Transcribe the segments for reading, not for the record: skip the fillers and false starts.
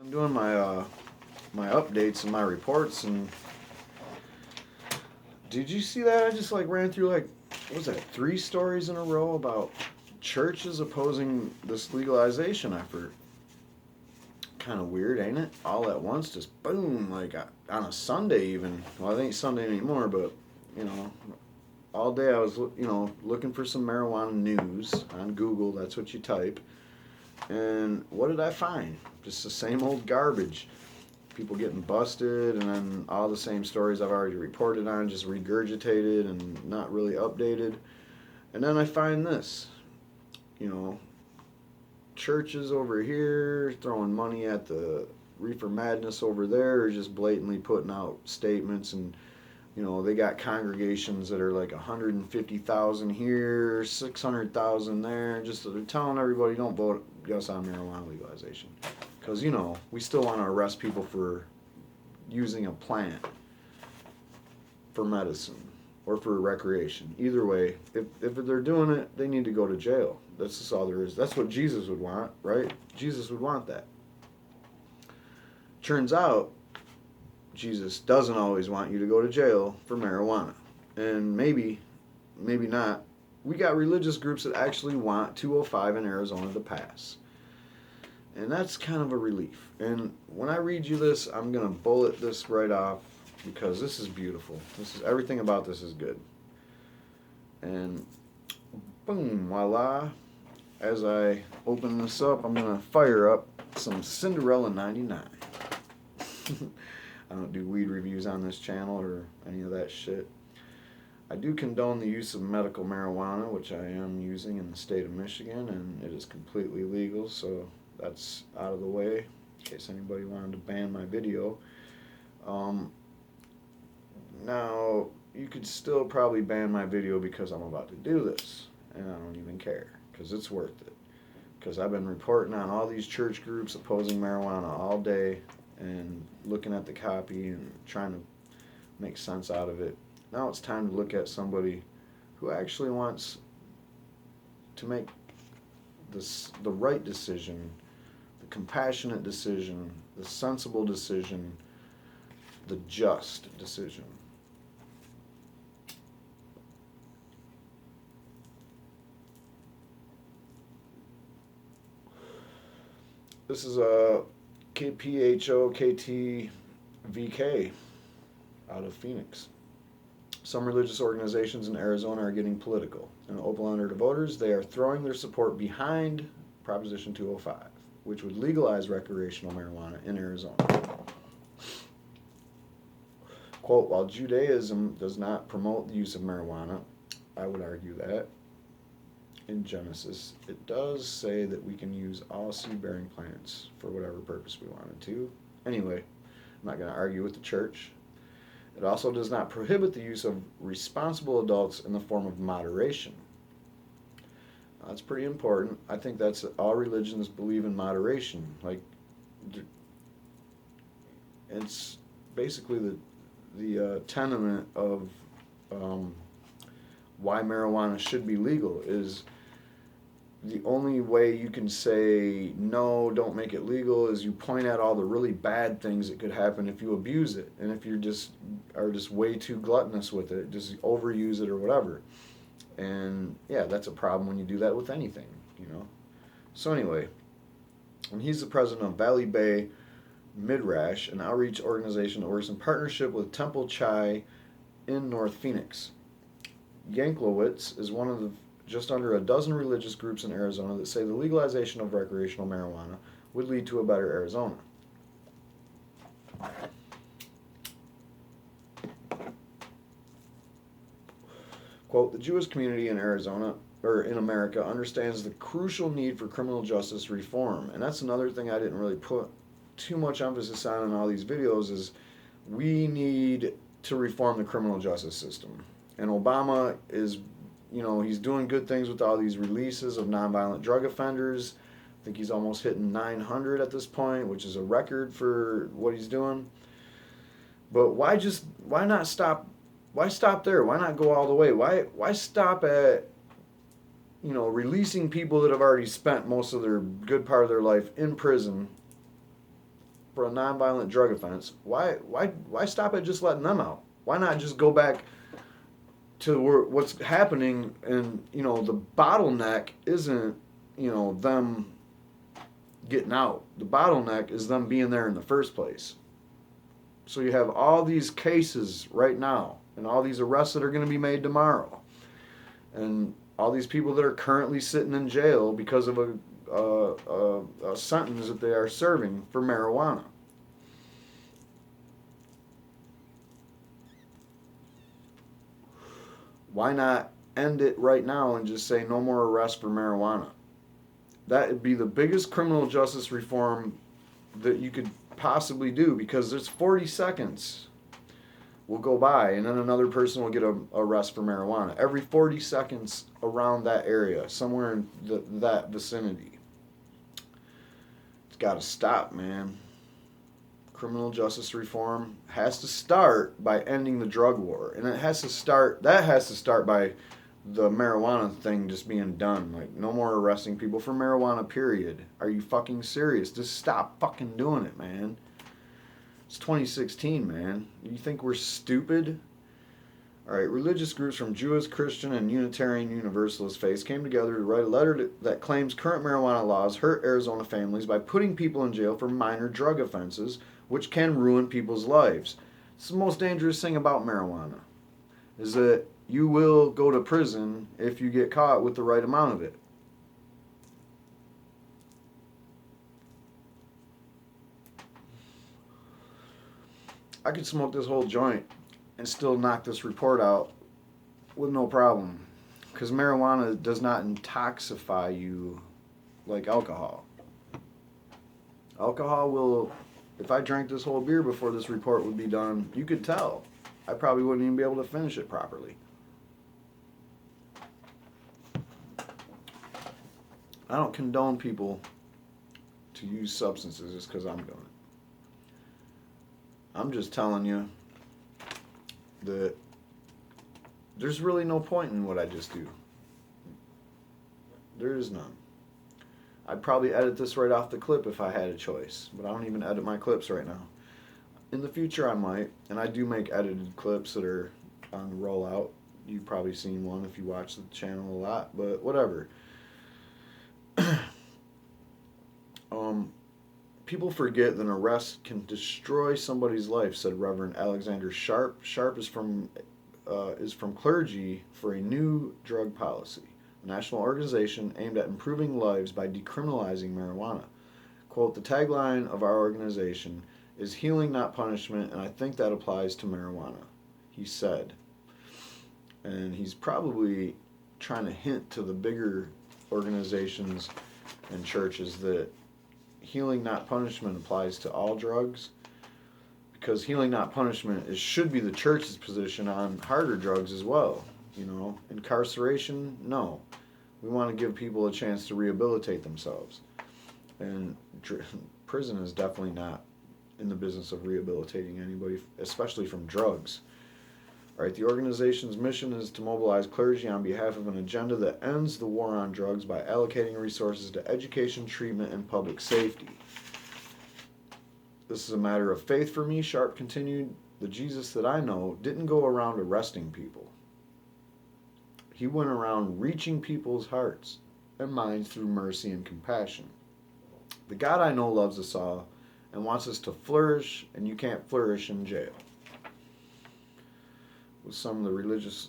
I'm doing my updates and my reports, and did you see that? I just like ran through like what was that, three stories in a row about churches opposing this legalization effort. Kind of weird, ain't it? All at once, just boom, like on a Sunday even. Well, it ain't Sunday anymore, but you know, all day I was looking for some marijuana news on Google. That's what you type. And what did I find? Just the same old garbage. People getting busted, and then all the same stories I've already reported on, just regurgitated and not really updated. And then I find this, you know, churches over here throwing money at the reefer madness over there, or just blatantly putting out statements. And they got congregations that are like 150,000 here, 600,000 there. Just they're telling everybody don't vote yes on marijuana legalization, because we still want to arrest people for using a plant for medicine or for recreation. Either way, if they're doing it, they need to go to jail. That's just all there is. That's what Jesus would want, right? Jesus would want that. Turns out, Jesus doesn't always want you to go to jail for marijuana. And maybe not. We got religious groups that actually want 205 in Arizona to pass. And that's kind of a relief. And when I read you this, I'm going to bullet this right off because this is beautiful. Everything about this is good. And boom, voila. As I open this up, I'm going to fire up some Cinderella 99. I don't do weed reviews on this channel or any of that shit. I do condone the use of medical marijuana, which I am using in the state of Michigan, and it is completely legal, so that's out of the way in case anybody wanted to ban my video. Now, you could still probably ban my video because I'm about to do this, and I don't even care, because it's worth it. Because I've been reporting on all these church groups opposing marijuana all day and looking at the copy and trying to make sense out of it. Now it's time to look at somebody who actually wants to make the right decision, the compassionate decision, the sensible decision, the just decision. This is a KPHOKTVK out of Phoenix. Some religious organizations in Arizona are getting political. In an open letter to voters, they are throwing their support behind Proposition 205, which would legalize recreational marijuana in Arizona. Quote, while Judaism does not promote the use of marijuana, I would argue that in Genesis, it does say that we can use all seed-bearing plants for whatever purpose we wanted to. Anyway, I'm not going to argue with the church. It also does not prohibit the use of responsible adults in the form of moderation. That's pretty important. I think that's all religions believe in moderation. Like, it's basically the tenement of why marijuana should be legal is the only way you can say no, don't make it legal is you point out all the really bad things that could happen if you abuse it, and if you are just way too gluttonous with it, just overuse it or whatever. And yeah, that's a problem when you do that with anything, So anyway, and he's the president of Valley Bay Midrash, an outreach organization that works in partnership with Temple Chai in North Phoenix. Yanklowitz is one of the just under a dozen religious groups in Arizona that say the legalization of recreational marijuana would lead to a better Arizona. Quote, the Jewish community in Arizona, or in America, understands the crucial need for criminal justice reform. And that's another thing I didn't really put too much emphasis on in all these videos is we need to reform the criminal justice system. And Obama is he's doing good things with all these releases of nonviolent drug offenders. I think he's almost hitting 900 at this point, which is a record for what he's doing. But why not stop? Why stop there? Why not go all the way? Why stop at releasing people that have already spent most of their good part of their life in prison for a nonviolent drug offense, why stop at just letting them out? Why not just go back to what's happening? And the bottleneck isn't them getting out. The bottleneck is them being there in the first place. So you have all these cases right now, and all these arrests that are going to be made tomorrow, and all these people that are currently sitting in jail because of a sentence that they are serving for marijuana. Why not end it right now and just say no more arrests for marijuana? That would be the biggest criminal justice reform that you could possibly do, because there's 40 seconds will go by and then another person will get an arrest for marijuana. Every 40 seconds around that area, somewhere in that vicinity. It's got to stop, man. Criminal justice reform has to start by ending the drug war. And that has to start by the marijuana thing just being done. Like, no more arresting people for marijuana, period. Are you fucking serious? Just stop fucking doing it, man. It's 2016, man. You think we're stupid? Alright, religious groups from Jewish, Christian, and Unitarian Universalist faiths came together to write a letter that claims current marijuana laws hurt Arizona families by putting people in jail for minor drug offenses, which can ruin people's lives. It's the most dangerous thing about marijuana, is that you will go to prison if you get caught with the right amount of it. I could smoke this whole joint and still knock this report out with no problem, because marijuana does not intoxify you like alcohol. Alcohol will, if I drank this whole beer before this report would be done, you could tell. I probably wouldn't even be able to finish it properly. I don't condone people to use substances just because I'm doing it. I'm just telling you that there's really no point in what I just do. There is none. I'd probably edit this right off the clip if I had a choice, but I don't even edit my clips right now. In the future I might, and I do make edited clips that are on the rollout. You've probably seen one if you watch the channel a lot, but whatever. People forget that an arrest can destroy somebody's life, said Reverend Alexander Sharp. Sharp is from Clergy for a New Drug Policy, a national organization aimed at improving lives by decriminalizing marijuana. Quote, the tagline of our organization is healing, not punishment, and I think that applies to marijuana, he said. And he's probably trying to hint to the bigger organizations and churches that healing, not punishment applies to all drugs, because healing, not punishment should be the church's position on harder drugs as well. Incarceration, no. We want to give people a chance to rehabilitate themselves. And prison is definitely not in the business of rehabilitating anybody, especially from drugs. All right, the organization's mission is to mobilize clergy on behalf of an agenda that ends the war on drugs by allocating resources to education, treatment, and public safety. This is a matter of faith for me, Sharp continued. The Jesus that I know didn't go around arresting people. He went around reaching people's hearts and minds through mercy and compassion. The God I know loves us all and wants us to flourish, and you can't flourish in jail. With some of the religious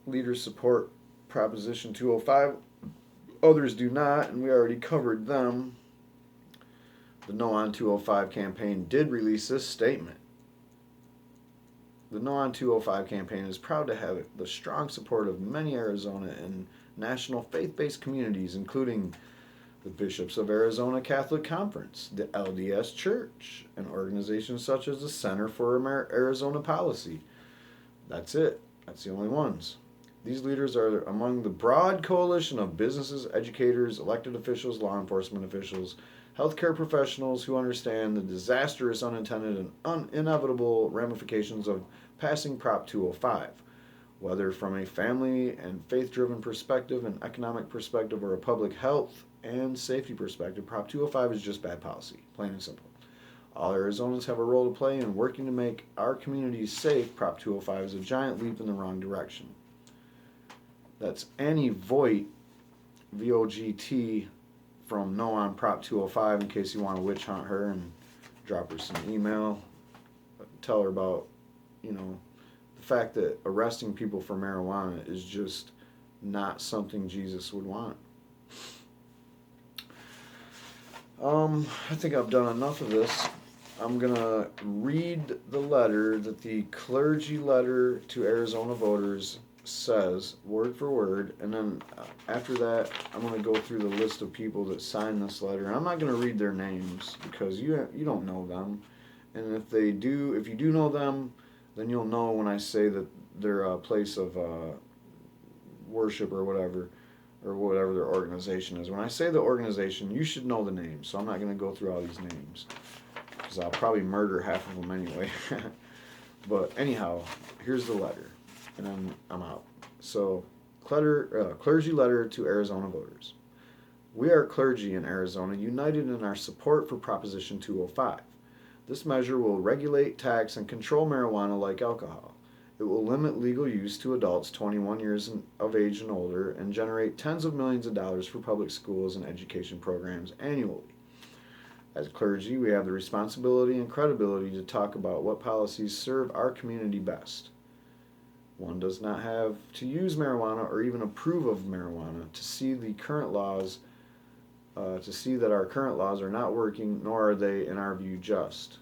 leaders support Proposition 205, others do not, and we already covered them. The No on 205 campaign did release this statement. The No on 205 campaign is proud to have the strong support of many Arizona and national faith-based communities, including the Bishops of Arizona Catholic Conference, the LDS Church, and organizations such as the Center for Arizona Policy. That's it. That's the only ones. These leaders are among the broad coalition of businesses, educators, elected officials, law enforcement officials, healthcare professionals who understand the disastrous, unintended, and inevitable ramifications of passing Prop 205. Whether from a family and faith-driven perspective, an economic perspective, or a public health and safety perspective, Prop 205 is just bad policy, plain and simple. All Arizonans have a role to play in working to make our communities safe. Prop 205 is a giant leap in the wrong direction. That's Annie Vogt, VOGT, from No on Prop 205, in case you want to witch hunt her and drop her some email. Tell her about, the fact that arresting people for marijuana is just not something Jesus would want. I think I've done enough of this. I'm going to read the letter that the clergy letter to Arizona voters says, word for word, and then after that, I'm going to go through the list of people that signed this letter. And I'm not going to read their names because you don't know them. And if you do know them, then you'll know when I say that they're a place of worship or whatever their organization is. When I say the organization, you should know the names, so I'm not going to go through all these names because I'll probably murder half of them anyway. But anyhow, here's the letter, and then I'm out. So, clergy letter to Arizona voters. We are clergy in Arizona united in our support for Proposition 205. This measure will regulate, tax, and control marijuana like alcohol. It will limit legal use to adults 21 years of age and older and generate tens of millions of dollars for public schools and education programs annually. As clergy, we have the responsibility and credibility to talk about what policies serve our community best. One does not have to use marijuana or even approve of marijuana to see that our current laws are not working, nor are they, in our view, just.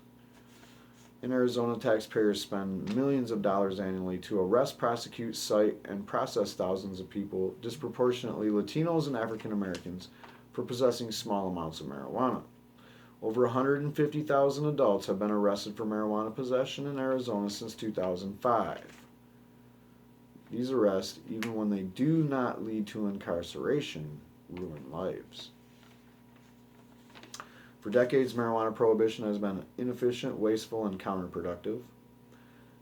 In Arizona, taxpayers spend millions of dollars annually to arrest, prosecute, cite, and process thousands of people, disproportionately Latinos and African Americans, for possessing small amounts of marijuana. Over 150,000 adults have been arrested for marijuana possession in Arizona since 2005. These arrests, even when they do not lead to incarceration, ruin lives. For decades, marijuana prohibition has been inefficient, wasteful, and counterproductive.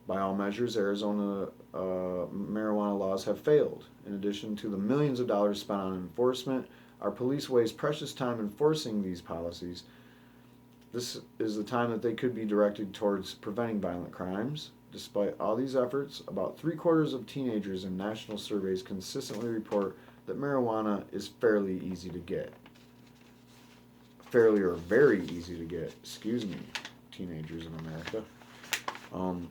By all measures, Arizona marijuana laws have failed. In addition to the millions of dollars spent on enforcement, our police waste precious time enforcing these policies. This is the time that they could be directed towards preventing violent crimes. Despite all these efforts, about 3/4 of teenagers in national surveys consistently report that marijuana is fairly easy to get. Fairly or very easy to get, teenagers in America.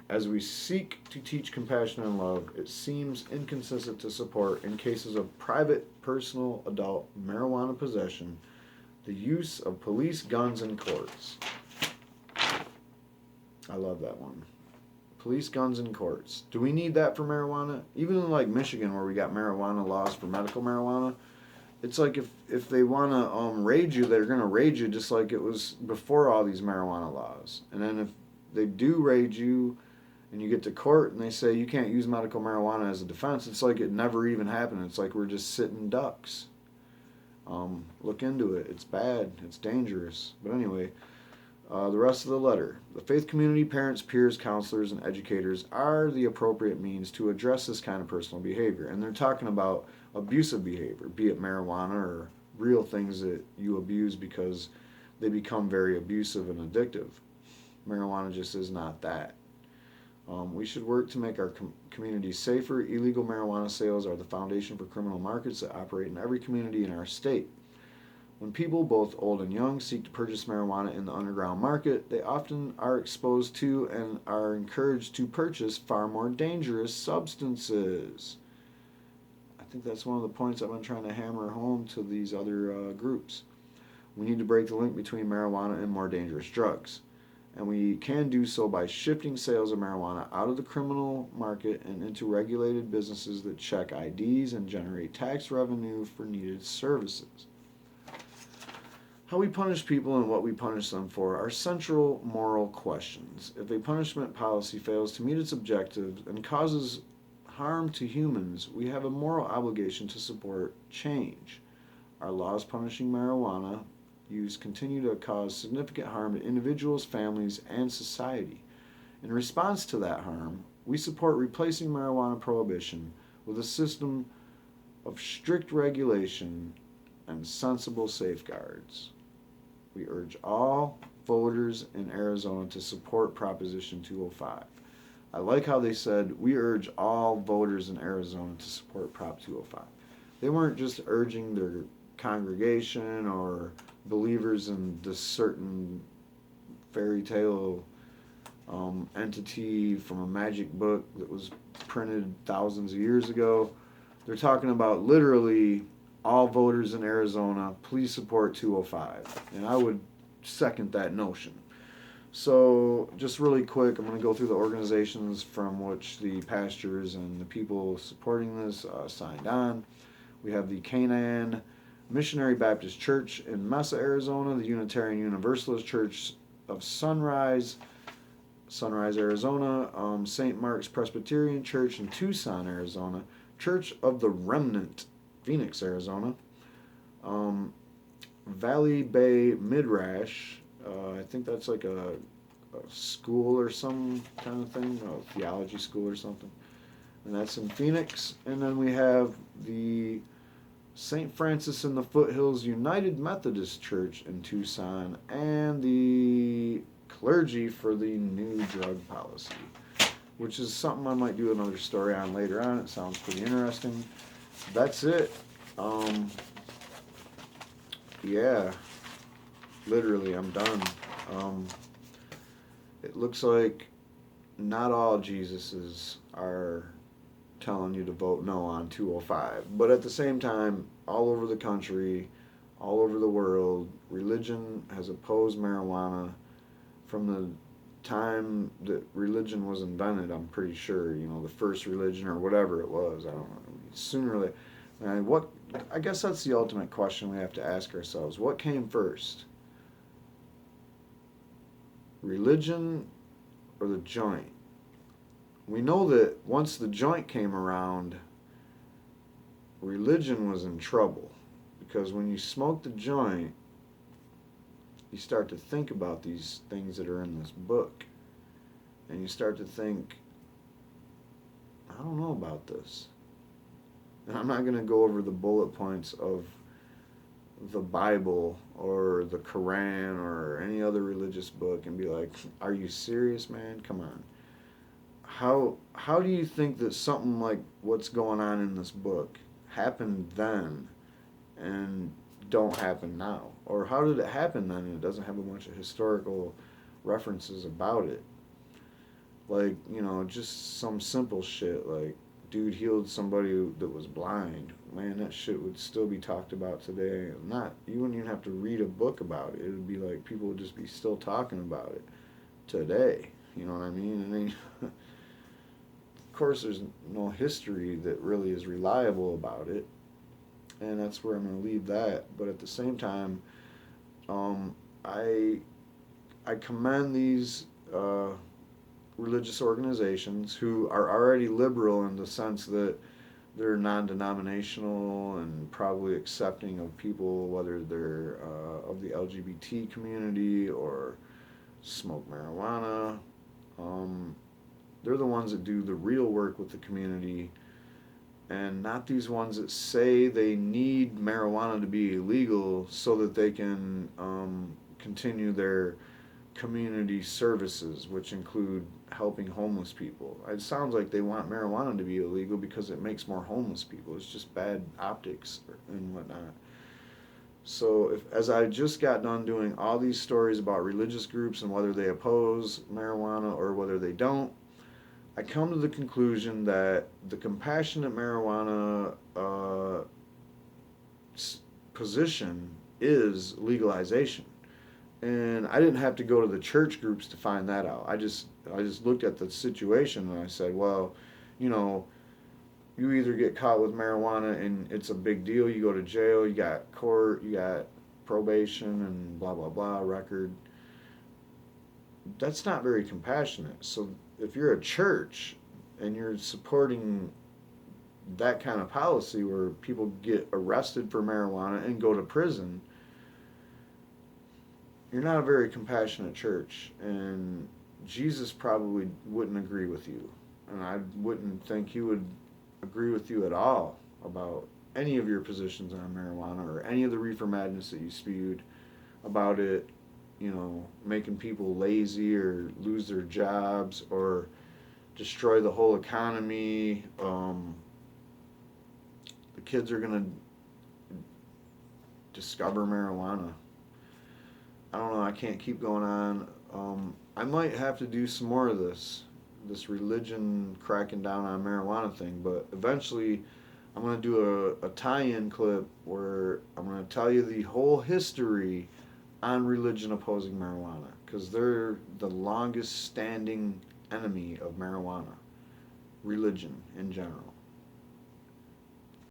As we seek to teach compassion and love, it seems inconsistent to support, in cases of private, personal, adult marijuana possession, the use of police guns in courts. I love that one. Police guns in courts. Do we need that for marijuana? Even in like Michigan, where we got marijuana laws for medical marijuana, it's like if they want to raid you, they're going to raid you just like it was before all these marijuana laws. And then if they do raid you and you get to court and they say you can't use medical marijuana as a defense, it's like it never even happened. It's like we're just sitting ducks. Look into it. It's bad. It's dangerous. But anyway, the rest of the letter. The faith community, parents, peers, counselors, and educators are the appropriate means to address this kind of personal behavior. And they're talking about abusive behavior, be it marijuana or real things that you abuse because they become very abusive and addictive. Marijuana just is not that. We should work to make our communities safer. Illegal marijuana sales are the foundation for criminal markets that operate in every community in our state. When people, both old and young, seek to purchase marijuana in the underground market, they often are exposed to and are encouraged to purchase far more dangerous substances. I think that's one of the points I've been trying to hammer home to these other groups. We need to break the link between marijuana and more dangerous drugs. And we can do so by shifting sales of marijuana out of the criminal market and into regulated businesses that check IDs and generate tax revenue for needed services. How we punish people and what we punish them for are central moral questions. If a punishment policy fails to meet its objectives and causes harm to humans, we have a moral obligation to support change. Our laws punishing marijuana use continue to cause significant harm to individuals, families, and society. In response to that harm, we support replacing marijuana prohibition with a system of strict regulation and sensible safeguards. We urge all voters in Arizona to support Proposition 205. I like how they said, we urge all voters in Arizona to support Prop 205. They weren't just urging their congregation or believers in this certain fairy tale entity from a magic book that was printed thousands of years ago. They're talking about literally all voters in Arizona, please support 205. And I would second that notion. So, just really quick, I'm going to go through the organizations from which the pastors and the people supporting this signed on. We have the Canaan Missionary Baptist Church in Mesa, Arizona, the Unitarian Universalist Church of Sunrise, Arizona, St. Mark's Presbyterian Church in Tucson, Arizona, Church of the Remnant, Phoenix, Arizona, Valley Bay Midrash, I think that's like a school or some kind of thing, a theology school or something, and that's in Phoenix. And then we have the St. Francis in the Foothills United Methodist Church in Tucson, and the clergy for the new drug policy, which is something I might do another story on later on. It sounds pretty interesting. That's it. Yeah, literally, I'm done. It looks like not all Jesuses are telling you to vote no on 205. But at the same time, all over the country, all over the world, religion has opposed marijuana from the time that religion was invented. I'm pretty sure, the first religion or whatever it was. I don't know. Sooner or later, I guess that's the ultimate question we have to ask ourselves. What came first? Religion or the joint? We know that once the joint came around, religion was in trouble, because when you smoke the joint, you start to think about these things that are in this book, and you start to think, I don't know about this. And I'm not going to go over the bullet points of the Bible or the Quran or any other religious book and be like, are you serious, man? Come on. How do you think that something like what's going on in this book happened then and don't happen now? Or how did it happen then and it doesn't have a bunch of historical references about it? Like, just some simple shit like, dude healed somebody that was blind. Man, that shit would still be talked about today. You wouldn't even have to read a book about it. It would be like people would just be still talking about it today. You know what I mean? And then, of course, there's no history that really is reliable about it, and that's where I'm going to leave that. But at the same time, I commend these religious organizations who are already liberal in the sense that they're non-denominational and probably accepting of people, whether they're of the LGBT community or smoke marijuana. They're the ones that do the real work with the community, and not these ones that say they need marijuana to be illegal so that they can continue their community services, which include helping homeless people. It sounds like they want marijuana to be illegal because it makes more homeless people. It's just bad optics and whatnot. So as I just got done doing all these stories about religious groups and whether they oppose marijuana or whether they don't, I come to the conclusion that the compassionate marijuana position is legalization. And I didn't have to go to the church groups to find that out. I just looked at the situation and I said, well, you either get caught with marijuana and it's a big deal, you go to jail, you got court, you got probation and blah, blah, blah, record. That's not very compassionate. So if you're a church and you're supporting that kind of policy where people get arrested for marijuana and go to prison, you're not a very compassionate church, and Jesus probably wouldn't agree with you, and I wouldn't think he would agree with you at all about any of your positions on marijuana or any of the reefer madness that you spewed about it making people lazy or lose their jobs or destroy the whole economy. The kids are going to discover marijuana. I don't know. I can't keep going on. I might have to do some more of this religion cracking down on marijuana thing, but eventually I'm going to do a tie-in clip where I'm going to tell you the whole history on religion opposing marijuana, because they're the longest standing enemy of marijuana, religion in general.